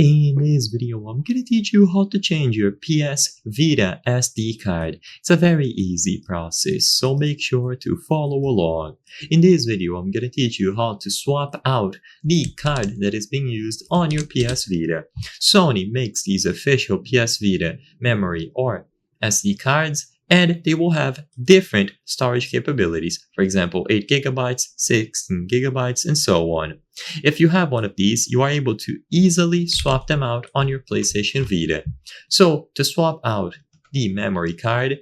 In this video, I'm gonna teach you how to change your PS Vita SD card. It's a very easy process, so make sure to follow along. In this video, I'm gonna teach you how to swap out the card that is being used on your PS Vita. Sony makes these official PS Vita memory or SD cards, and they will have different storage capabilities. For example, 8 gigabytes, 16 gigabytes, and so on. If you have one of these, you are able to easily swap them out on your PlayStation Vita. So, to swap out the memory card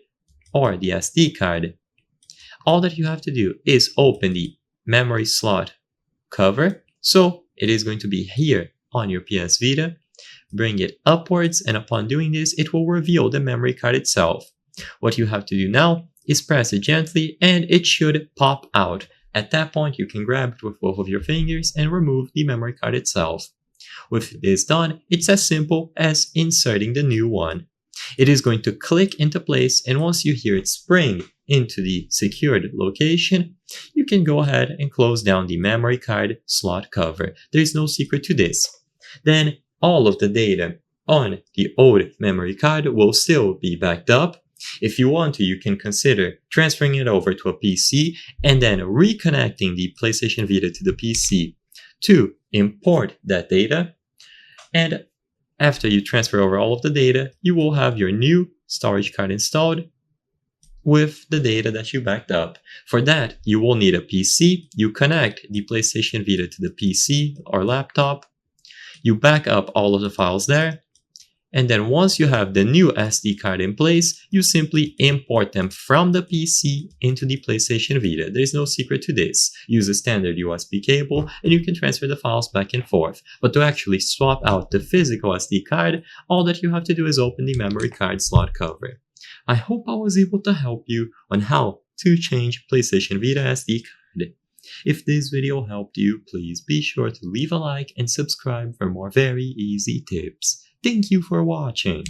or the SD card, all that you have to do is open the memory slot cover. So, it is going to be here on your PS Vita. Bring it upwards, and upon doing this, it will reveal the memory card itself. What you have to do now is press it gently and it should pop out. At that point, you can grab it with both of your fingers and remove the memory card itself. With this done, it's as simple as inserting the new one. It is going to click into place, and once you hear it spring into the secured location, you can go ahead and close down the memory card slot cover. There is no secret to this. Then all of the data on the old memory card will still be backed up. If you want to, you can consider transferring it over to a PC and then reconnecting the PlayStation Vita to the PC to import that data. And after you transfer over all of the data, you will have your new storage card installed with the data that you backed up. For that, you will need a PC. You connect the PlayStation Vita to the PC or laptop. You back up all of the files there. And then once you have the new SD card in place, you simply import them from the PC into the PlayStation Vita. There's no secret to this. Use a standard USB cable and you can transfer the files back and forth. But to actually swap out the physical SD card, all that you have to do is open the memory card slot cover. I hope I was able to help you on how to change PlayStation Vita SD card. If this video helped you, please be sure to leave a like and subscribe for more very easy tips. Thank you for watching.